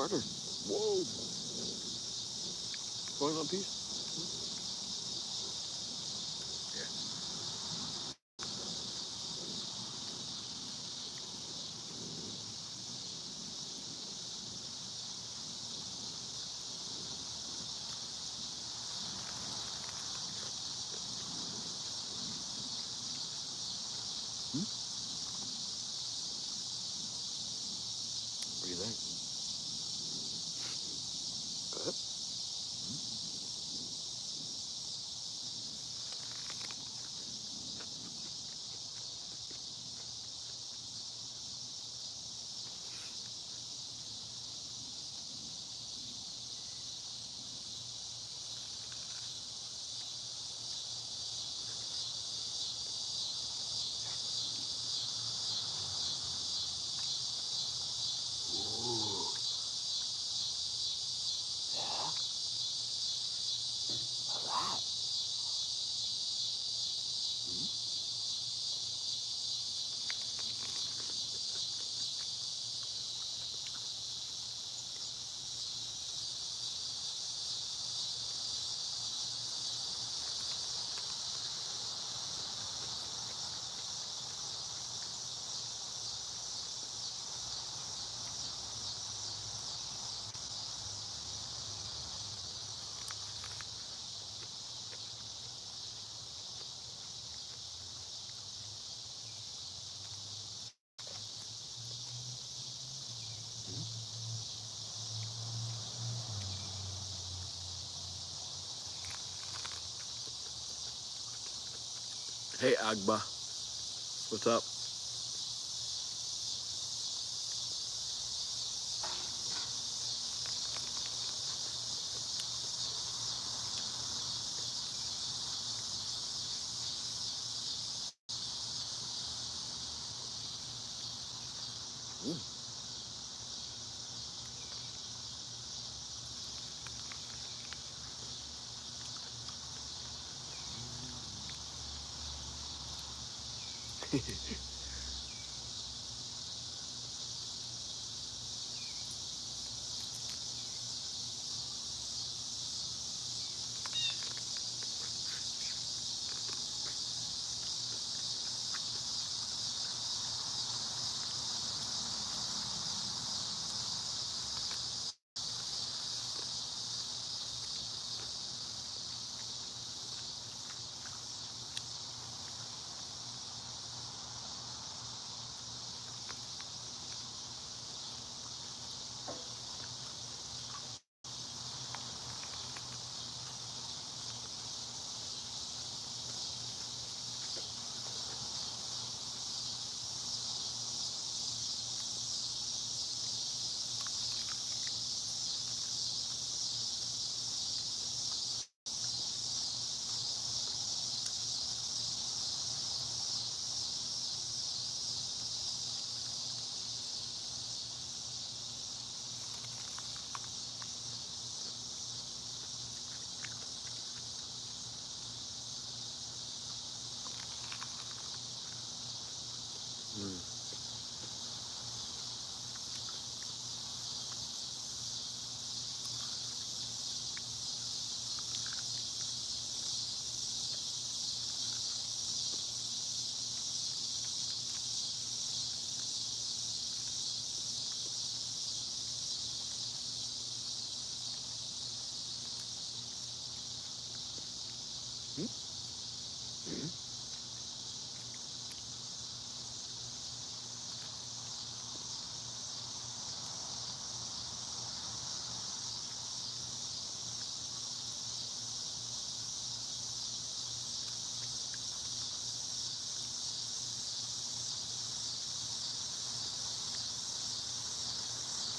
partner. Whoa. Going on, piece? What do you think? Good. Ooh. Yeah. How's that? Hey, Agba. What's up?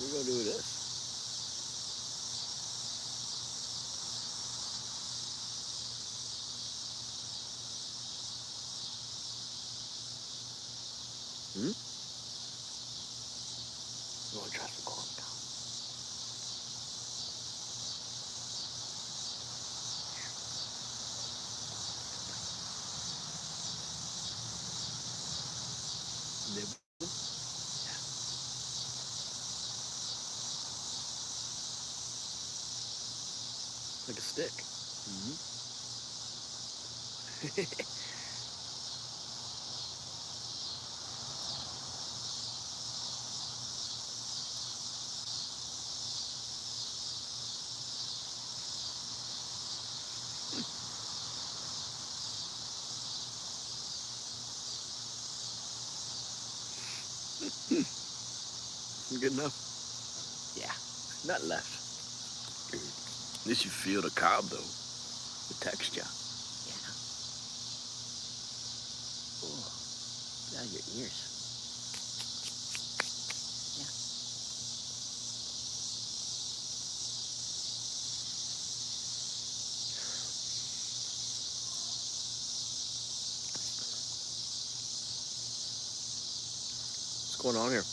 We're gonna do this. Hmm? You wanna try some corn now? Nibble? like a stick. Mm-hmm. Good enough. Yeah, not left. At least you feel the cob though, the texture. Yeah. Oh, out of your ears. Yeah. What's going on here?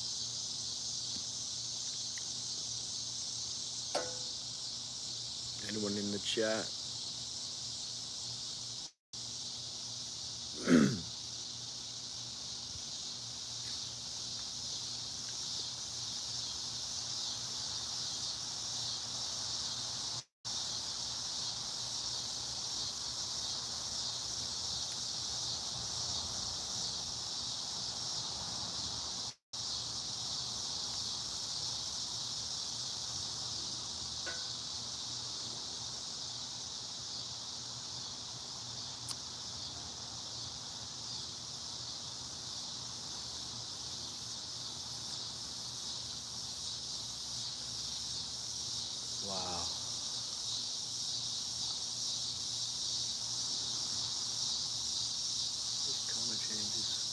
Anyone in the chat? Wow. These color changes.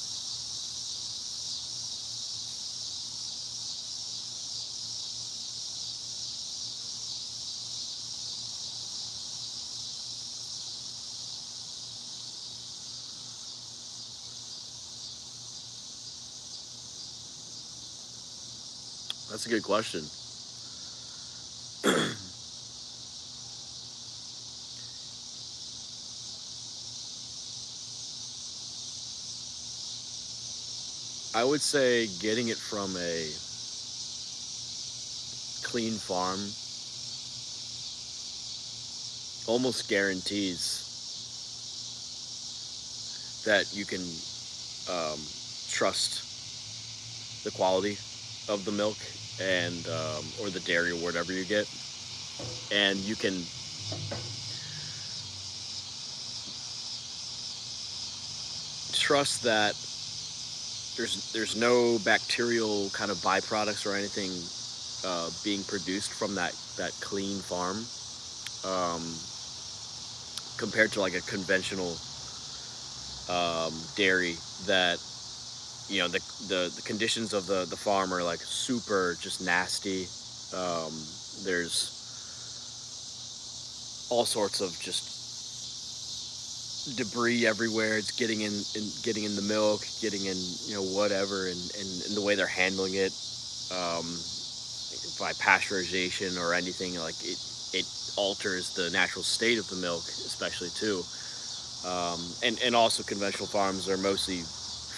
That's a good question. I would say getting it from a clean farm almost guarantees that you can um, trust the quality of the milk and or the dairy or whatever you get, and you can trust that there's no bacterial kind of byproducts or anything being produced from that clean farm, um, compared to like a conventional dairy that the conditions of the farm are like super just nasty. There's all sorts of just debris everywhere. It's getting in the milk, getting in whatever, and the way they're handling it, um, by pasteurization or anything like it alters the natural state of the milk, especially too. And also conventional farms are mostly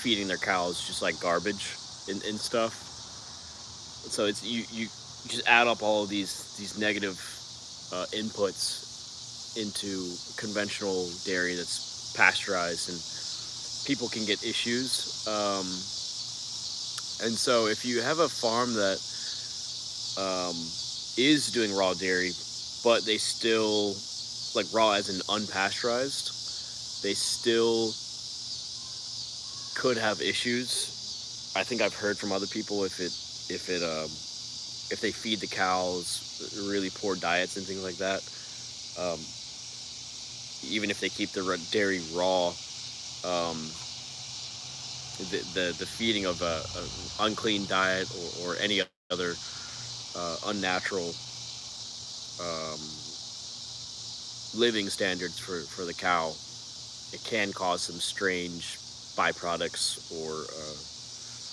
feeding their cows just like garbage and stuff. So it's you just add up all of these negative inputs into conventional dairy that's pasteurized, and people can get issues. And so if you have a farm that um, is doing raw dairy, but they still like raw as in unpasteurized, they still could have issues. I think I've heard from other people if they feed the cows really poor diets and things like that, um, even if they keep the dairy raw, um, the feeding of a unclean diet or any other unnatural um, living standards for the cow, it can cause some strange byproducts or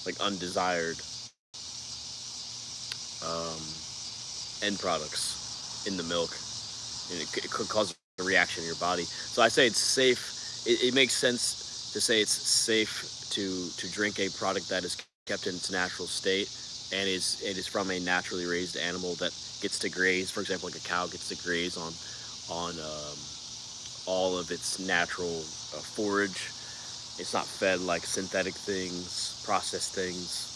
like undesired um, end products in the milk, and it could cause a reaction in your body. So I say it's safe. It makes sense to say it's safe to drink a product that is kept in its natural state and it is from a naturally raised animal that gets to graze. For example, like a cow gets to graze on all of its natural forage. It's not fed like synthetic things, processed things,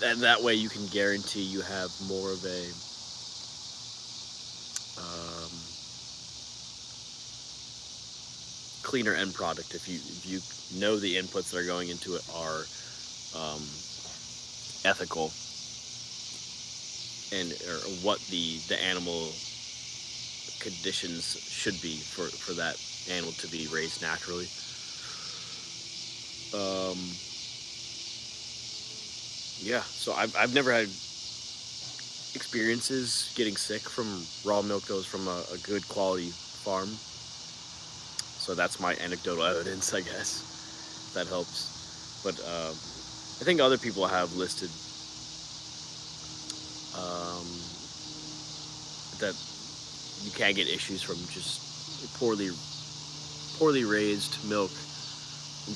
and that way you can guarantee you have more of a um, cleaner end product if you know the inputs that are going into it are um, ethical and or what the animal conditions should be for that animal to be raised naturally. Um, yeah, so I've never had experiences getting sick from raw milk that was from a good quality farm. So that's my anecdotal evidence, I guess. If that helps. But I think other people have listed um, that you can get issues from just poorly raised milk,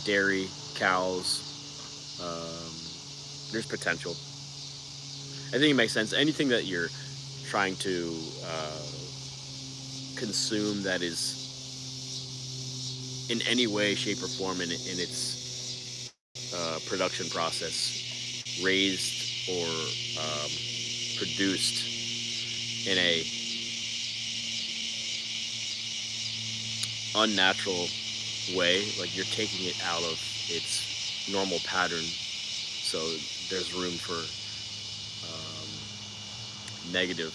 dairy, cows. There's potential. I think it makes sense. Anything that you're trying to consume that is in any way, shape, or form in its production process, raised or produced in a unnatural way, like you're taking it out of its normal pattern. So there's room for negative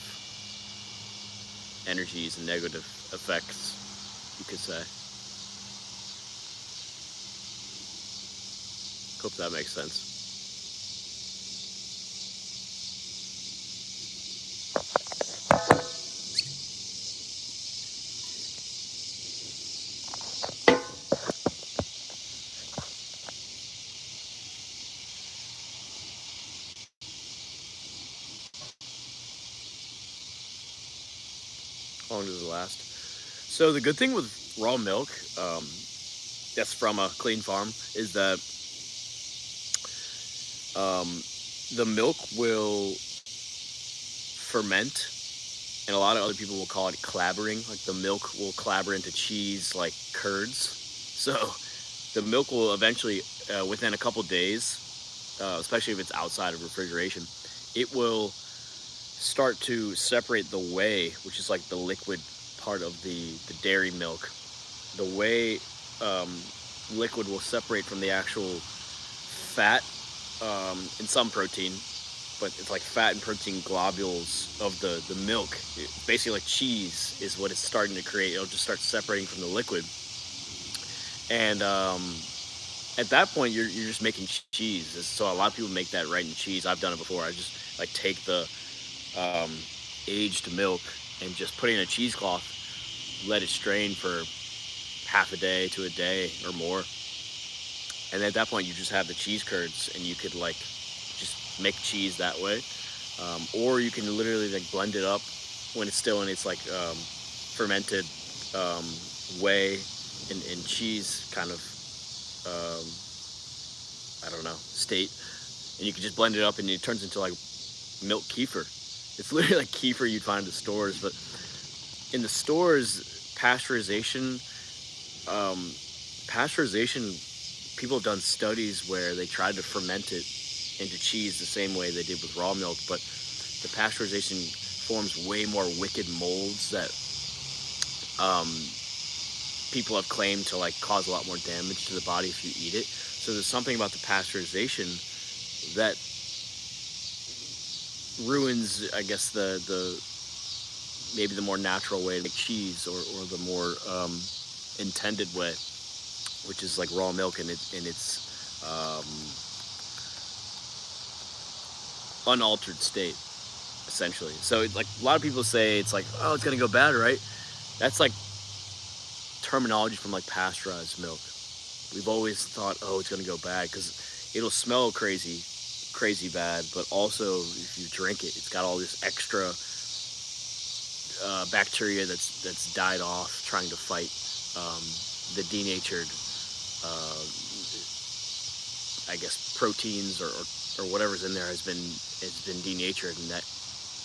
energies and negative effects, you could say. Hope that makes sense. How long does it last? So the good thing with raw milk that's from a clean farm is that um, the milk will ferment, and a lot of other people will call it clabbering. Like the milk will clabber into cheese like curds. So the milk will eventually, within a couple days, especially if it's outside of refrigeration, it will start to separate the whey, which is like the liquid part of the dairy milk. The whey liquid will separate from the actual fat and some protein, but it's like fat and protein globules of the milk. Basically, like cheese is what it's starting to create. It'll just start separating from the liquid, and at that point, you're just making cheese. So a lot of people make that right in cheese. I've done it before. I just like take the um, aged milk and just put it in a cheesecloth, let it strain for half a day to a day or more, and at that point you just have the cheese curds, and you could like just make cheese that way, or you can literally like blend it up when it's still in its like fermented um, whey and cheese kind of um, I don't know state, and you can just blend it up and it turns into like milk kefir. It's literally like kefir you'd find in the stores, but in the stores, um, pasteurization. People have done studies where they tried to ferment it into cheese the same way they did with raw milk, but the pasteurization forms way more wicked molds that um, people have claimed to like cause a lot more damage to the body if you eat it. So there's something about the pasteurization that ruins, I guess, the maybe the more natural way to make cheese, or the more intended way, which is like raw milk in its unaltered state, essentially. So like a lot of people say it's like, oh, it's gonna go bad, right? That's like terminology from like pasteurized milk. We've always thought, oh, it's gonna go bad because it'll smell crazy bad, but also if you drink it, it's got all this extra bacteria that's died off trying to fight the denatured uh, I guess proteins or whatever's in there has been denatured, and that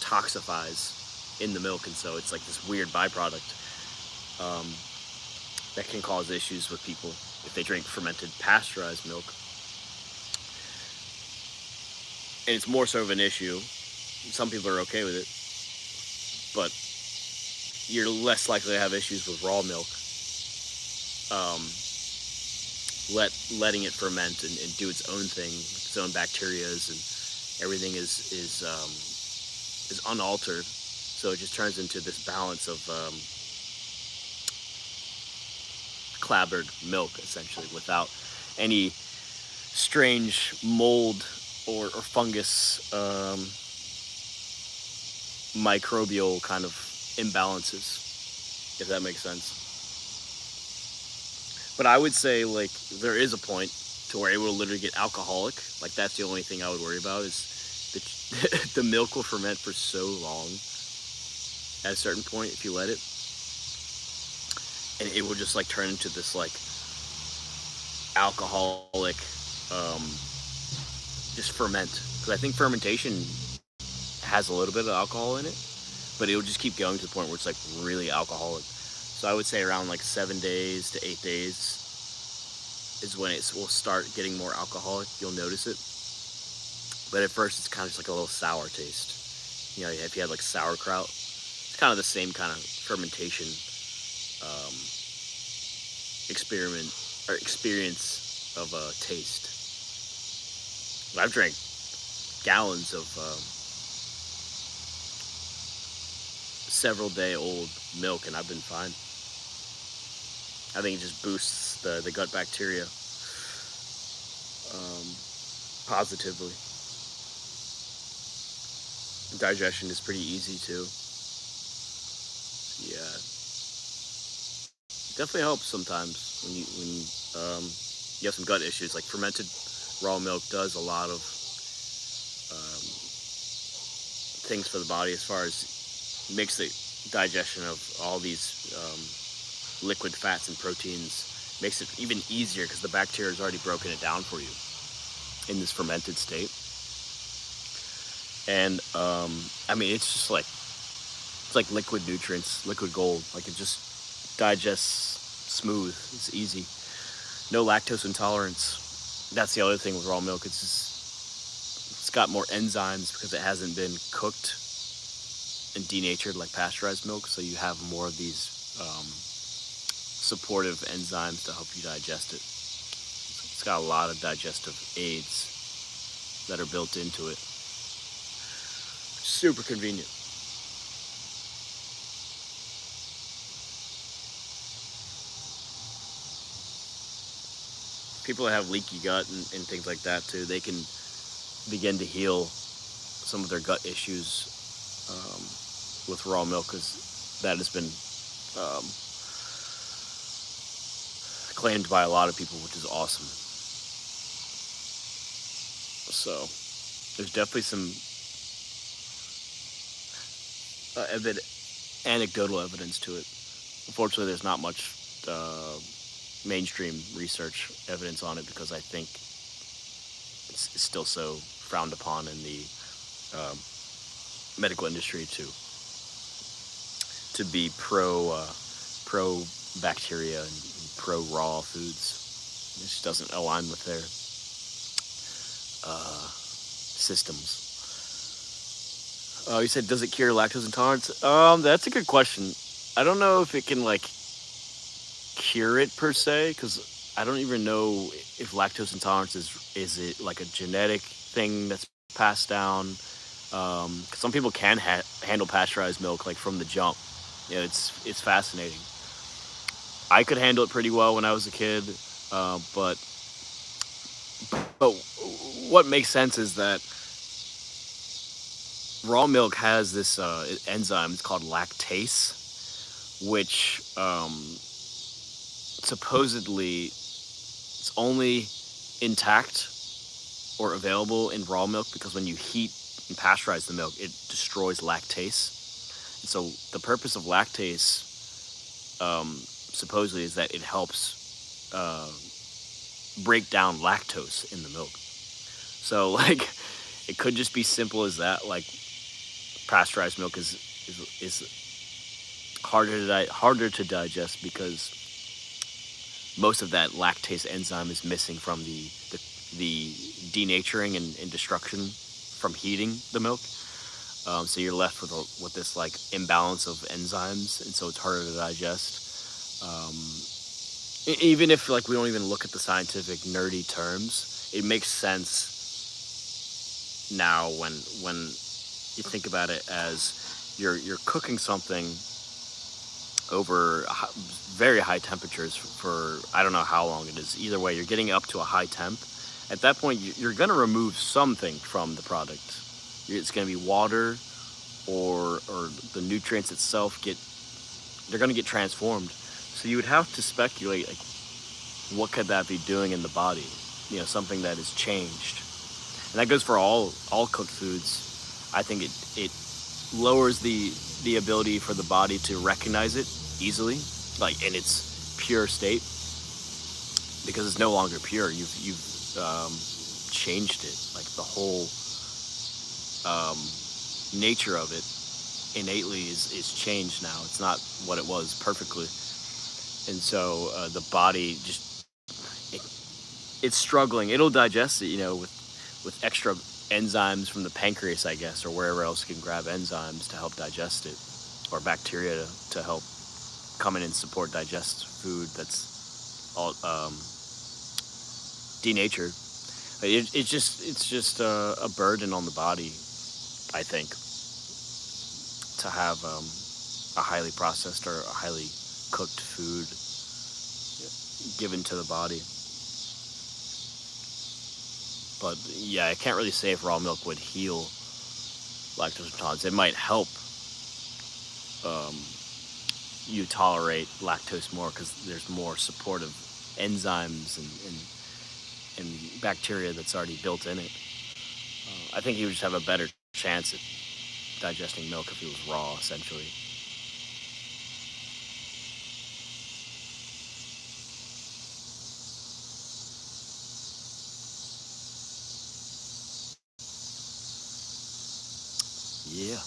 toxifies in the milk, and so it's like this weird byproduct um, that can cause issues with people if they drink fermented pasteurized milk. And it's more so of an issue. Some people are okay with it, but you're less likely to have issues with raw milk. Um, letting it ferment and do its own thing, its own bacterias, and everything is unaltered. So it just turns into this balance of clabbered milk, essentially, without any strange mold or fungus microbial kind of imbalances, if that makes sense. But I would say, like, there is a point to where it will literally get alcoholic. Like, that's the only thing I would worry about is the, the milk will ferment for so long at a certain point if you let it. And it will just, like, turn into this, like, alcoholic, just ferment. Because I think fermentation has a little bit of alcohol in it, but it will just keep going to the point where it's, like, really alcoholic. So I would say around like 7 days to 8 days is when it will start getting more alcoholic. You'll notice it. But at first it's kind of just like a little sour taste. You know, if you had like sauerkraut, it's kind of the same kind of fermentation um, experience of taste. But I've drank gallons of several day old milk and I've been fine. I think it just boosts the gut bacteria positively. Digestion is pretty easy too. Yeah, definitely helps sometimes when you have some gut issues. Like fermented raw milk does a lot of um, things for the body as far as makes the digestion of all these liquid fats and proteins, makes it even easier because the bacteria has already broken it down for you in this fermented state. And I mean, it's like liquid nutrients, liquid gold. Like it just digests smooth. It's easy. No lactose intolerance. That's the other thing with raw milk. It's got more enzymes because it hasn't been cooked and denatured like pasteurized milk. So you have more of these supportive enzymes to help you digest it. It's got a lot of digestive aids that are built into it. Super convenient. People that have leaky gut and things like that too, they can begin to heal some of their gut issues with raw milk because that has been um, claimed by a lot of people, which is awesome. So there's definitely some anecdotal evidence to it. Unfortunately, there's not much mainstream research evidence on it because I think it's still so frowned upon in the um, medical industry to be pro bacteria and pro raw foods. It just doesn't align with their systems. You said, does it cure lactose intolerance? That's a good question. I don't know if it can like cure it per se, because I don't even know if lactose intolerance is it like a genetic thing that's passed down. 'Cause some people can handle pasteurized milk like from the jump. Yeah, it's fascinating. I could handle it pretty well when I was a kid, but what makes sense is that raw milk has this enzyme. It's called lactase, which supposedly it's only intact or available in raw milk because when you heat and pasteurize the milk, it destroys lactase. And so the purpose of lactase supposedly is that it helps break down lactose in the milk. So like it could just be simple as that. Like pasteurized milk is harder to digest because most of that lactase enzyme is missing from the denaturing and destruction from heating the milk. So you're left with this like imbalance of enzymes, and so it's harder to digest. Even if like we don't even look at the scientific nerdy terms, it makes sense now when you think about it as you're cooking something over very high temperatures for I don't know how long it is. Either way, you're getting up to a high temp. At that point, you're going to remove something from the product. It's going to be water or the nutrients itself they're going to get transformed. So you would have to speculate like what could that be doing in the body? Something that has changed. And that goes for all cooked foods. I think it lowers the ability for the body to recognize it easily, like in its pure state, because it's no longer pure. You've changed it. Like the whole nature of it innately is changed now. It's not what it was perfectly, and so the body just it's struggling. It'll digest it, with extra enzymes from the pancreas, I guess, or wherever else you can grab enzymes to help digest it, or bacteria to help come in and support digest food that's all denatured. It's just a burden on the body, I think, to have a highly processed or a highly cooked food given to the body. But yeah, I can't really say if raw milk would heal lactose intolerance. It might help you tolerate lactose more because there's more supportive enzymes and bacteria that's already built in it. I think he would just have a better chance at digesting milk if he was raw, essentially. Yeah.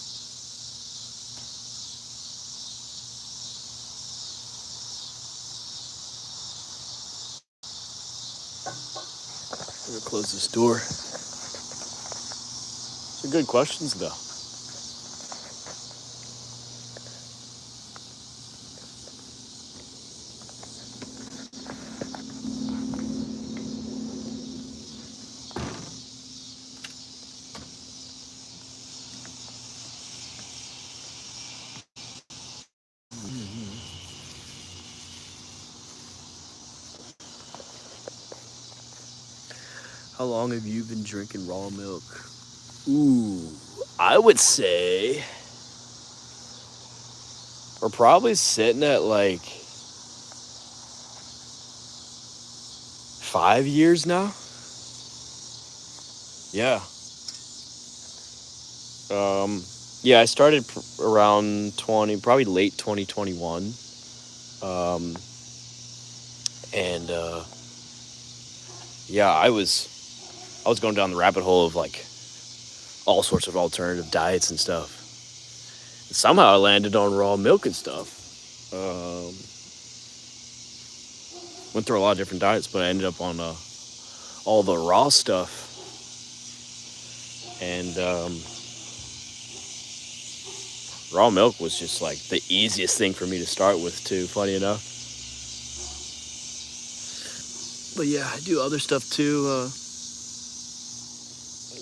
I'm gonna close this door. These are good questions, though. How long have you been drinking raw milk? Ooh, I would say we're probably sitting at like 5 years now. Yeah. Yeah, I started around 20, probably late 2021. Um, and yeah, I was going down the rabbit hole of like all sorts of alternative diets and stuff. And somehow I landed on raw milk and stuff. Um, Went through a lot of different diets, but I ended up on all the raw stuff. And raw milk was just like the easiest thing for me to start with, too, funny enough. But yeah, I do other stuff too,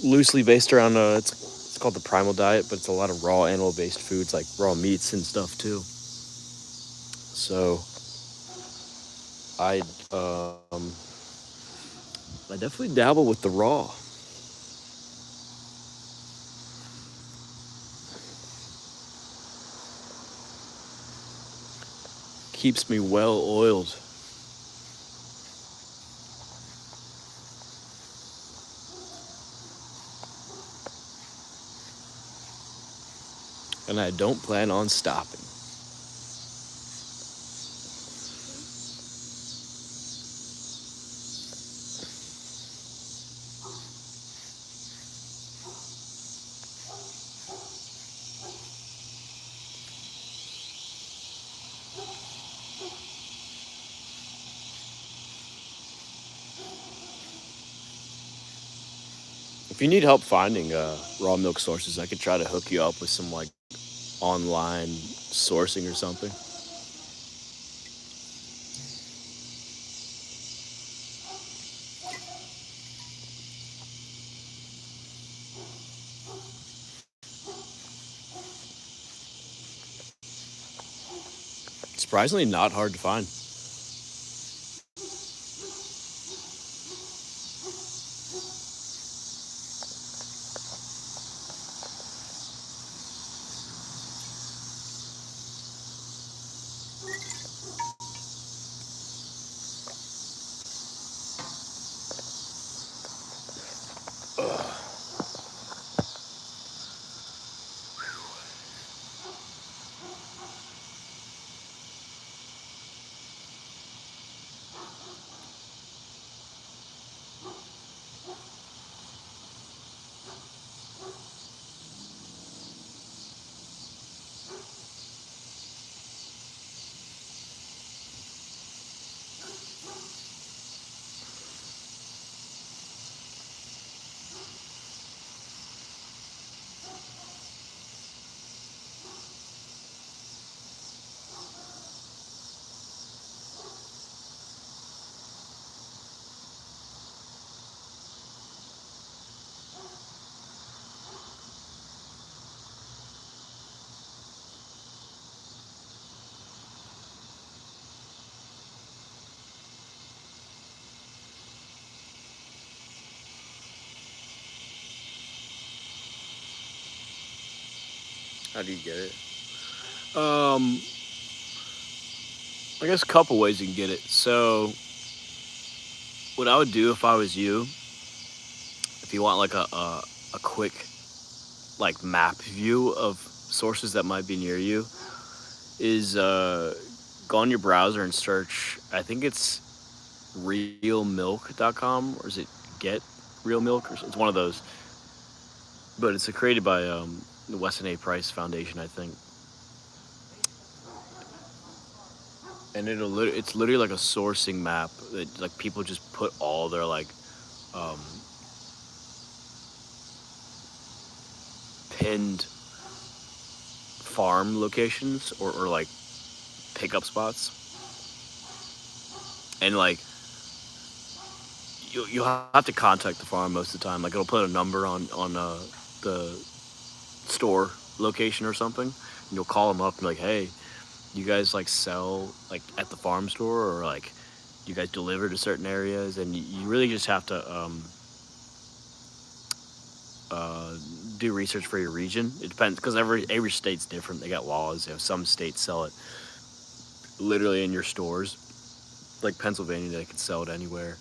loosely based around it's called the primal diet, but it's a lot of raw animal based foods like raw meats and stuff too. So I I definitely dabble with the raw. Keeps me well oiled. And I don't plan on stopping. If you need help finding raw milk sources, I could try to hook you up with some like online sourcing or something. Surprisingly, not hard to find. How do you get it? Um, I guess a couple ways you can get it. So, what I would do if I was you, if you want like a quick like map view of sources that might be near you, is go on your browser and search. I think it's realmilk.com, or is it get real milk, or it's one of those. But it's created by the Weston A. Price Foundation, I think. And it's literally like a sourcing map that like people just put all their like um, pinned farm locations, or like pickup spots, and like you have to contact the farm most of the time. Like it'll put a number on the store location or something, and you'll call them up and be like, hey, you guys like sell like at the farm store, or like you guys deliver to certain areas, and you really just have to uh, do research for your region. It depends because every state's different. They got laws. You know, some states sell it literally in your stores, like Pennsylvania, they can sell it anywhere.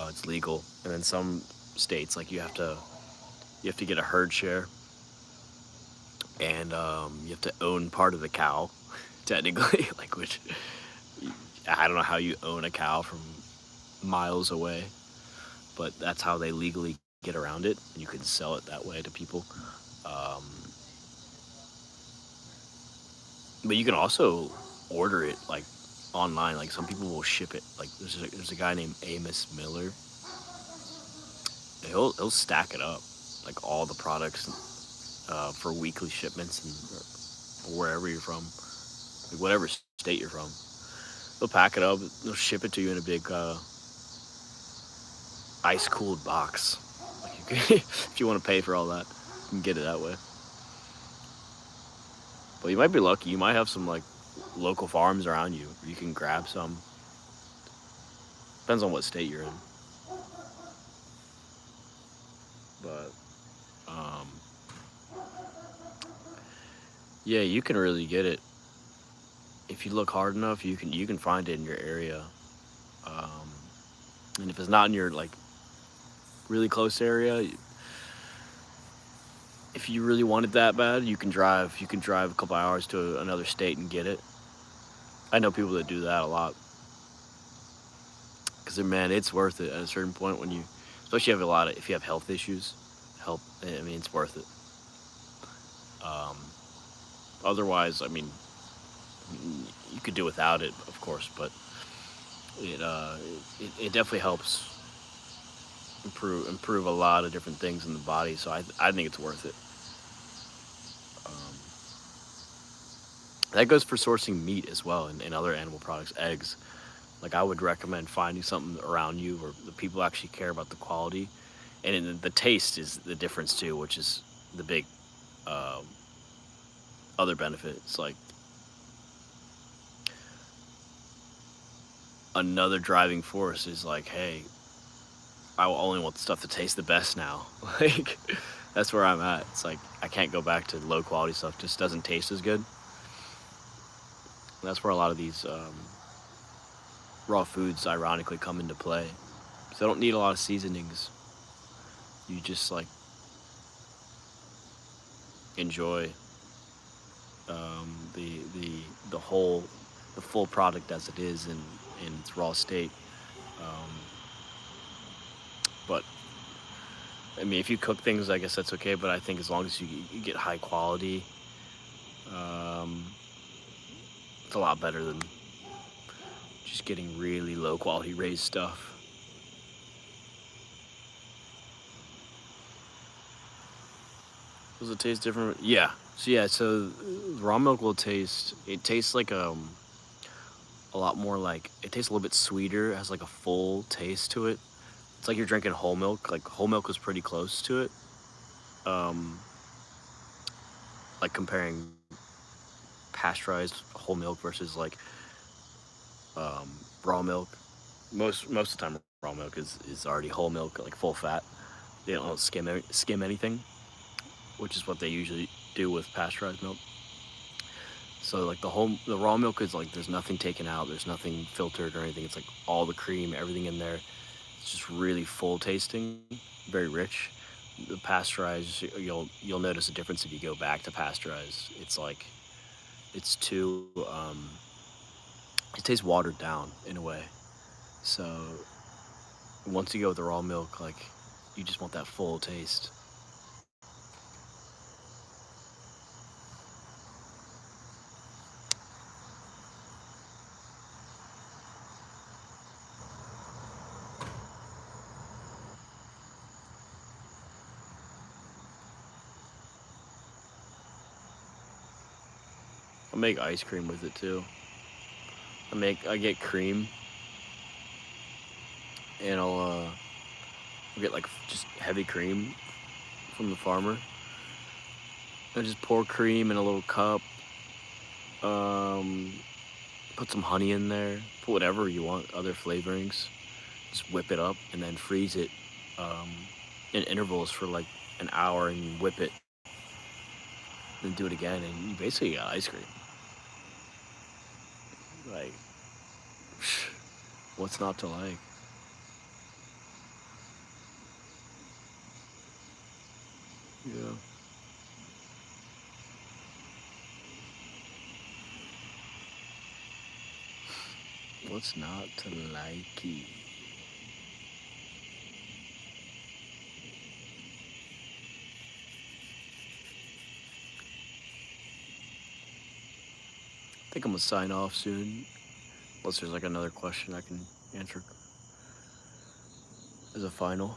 It's legal, and then some states like you have to get a herd share, and you have to own part of the cow, technically. Like which I don't know how you own a cow from miles away, but that's how they legally get around it. And you can sell it that way to people. Um, but you can also order it like online. Like some people will ship it. Like there's a guy named Amos Miller. He'll stack it up, like all the products for weekly shipments, and or wherever you're from, like whatever state you're from. They'll pack it up. They'll ship it to you in a big ice cooled box. Like you can, if you want to pay for all that, you can get it that way. But you might be lucky. You might have some like local farms around you where you can grab some. Depends on what state you're in. But um, yeah, you can really get it if you look hard enough. You can find it in your area. Um, and if it's not in your like really close area, if you really want it that bad, you can drive. You can drive a couple hours to another state and get it. I know people that do that a lot because man, it's worth it at a certain point when you, especially if you have health issues. Help. I mean, it's worth it. Um, Otherwise, I mean, you could do without it, of course, but it uh, it definitely helps improve a lot of different things in the body. So I think it's worth it. Um, that goes for sourcing meat as well, and other animal products, eggs. Like I would recommend finding something around you where the people actually care about the quality, and then the taste is the difference too, which is the big um, other benefit. It's like another driving force is like, hey, I only want the stuff to taste the best now. Like that's where I'm at. It's like I can't go back to low quality stuff. Just doesn't taste as good. And that's where a lot of these raw foods ironically come into play. So they don't need a lot of seasonings. You just like enjoy the whole the full product as it is in its raw state. Um, but I mean, if you cook things, I guess that's okay. But I think as long as you get high quality, um, it's a lot better than just getting really low quality raised stuff. Does it taste different? Yeah. So raw milk will taste. It tastes like a lot more like it tastes a little bit sweeter. It has like a full taste to it. It's like you're drinking whole milk. Like whole milk is pretty close to it. Um, like comparing pasteurized whole milk versus like um, raw milk. Most of the time, raw milk is already whole milk, like full fat. They don't skim anything, which is what they usually do with pasteurized milk. So like the raw milk is like there's nothing taken out, there's nothing filtered or anything. It's like all the cream, everything in there. It's just really full tasting, very rich. The pasteurized, you'll notice a difference if you go back to pasteurized. It's like it's too it tastes watered down in a way. So once you go with the raw milk, like you just want that full taste. I make ice cream with it too. I get cream and I'll get like just heavy cream from the farmer. I just pour cream in a little cup. Um, put some honey in there. Put whatever you want, other flavorings. Just whip it up and then freeze it um, in intervals for like an hour and whip it. Then do it again, and you basically got ice cream. Like, what's not to like? Yeah. What's not to like? I think I'm gonna sign off soon. Unless there's like another question I can answer as a final.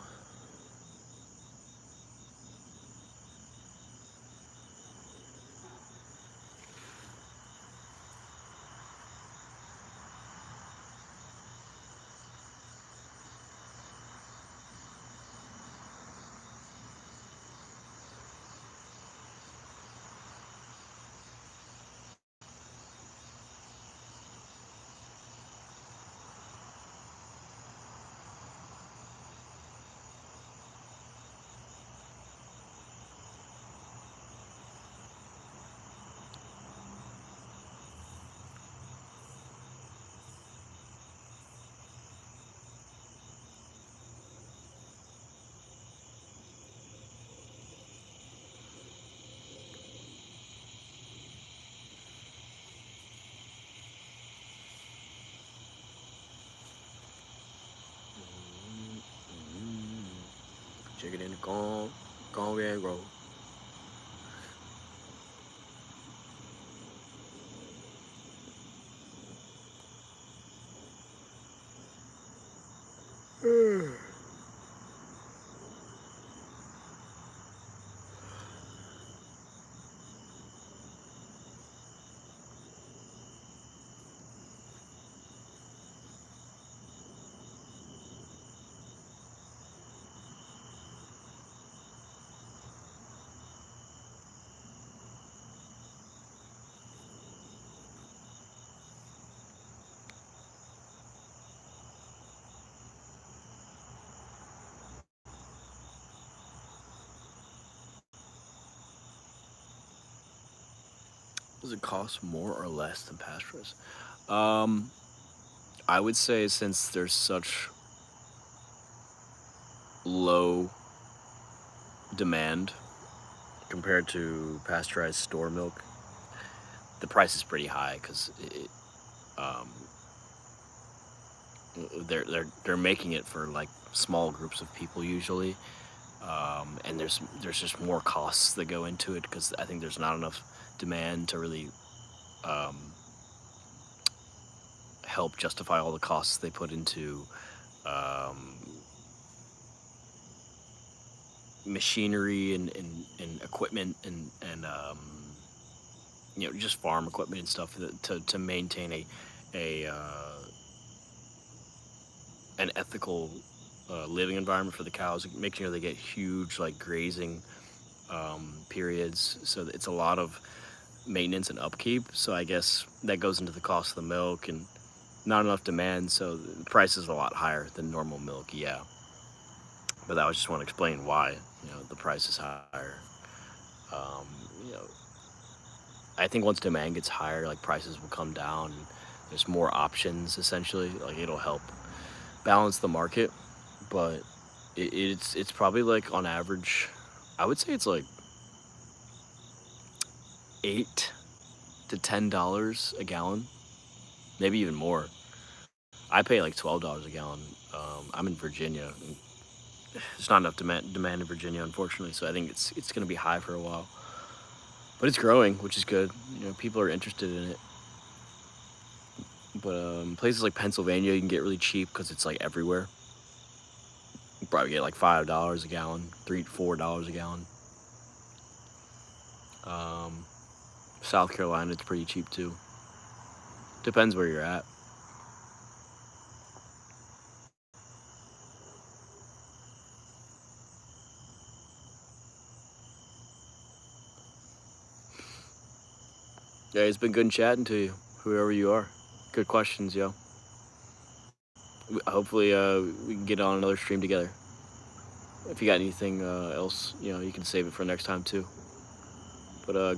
Check it in the gone red road. Does it cost more or less than pasteurized? Um, I would say since there's such low demand compared to pasteurized store milk, the price is pretty high because um, they're making it for like small groups of people usually, and there's just more costs that go into it because I think there's not enough demand to really um, help justify all the costs they put into um, machinery and equipment and just farm equipment and stuff to maintain a an ethical living environment for the cows, making sure they get huge like grazing periods. So it's a lot of maintenance and upkeep. So I guess that goes into the cost of the milk and not enough demand. So the price is a lot higher than normal milk. Yeah, but I just want to explain why the price is higher. Um, you know, I think once demand gets higher, like prices will come down. And there's more options. Essentially, like it'll help balance the market. But it's probably like on average, I would say it's like $8 to $10 a gallon, maybe even more. I pay like $12 a gallon. I'm in Virginia. And there's not enough demand in Virginia, unfortunately. So I think it's going to be high for a while, but it's growing, which is good. People are interested in it. But places like Pennsylvania, you can get really cheap because it's like everywhere. You probably get like $5 a gallon, $3 to $4 a gallon. Um, South Carolina, it's pretty cheap too. Depends where you're at. Yeah, it's been good chatting to you, whoever you are. Good questions, yo. Hopefully, we can get on another stream together. If you got anything else, you can save it for next time too. But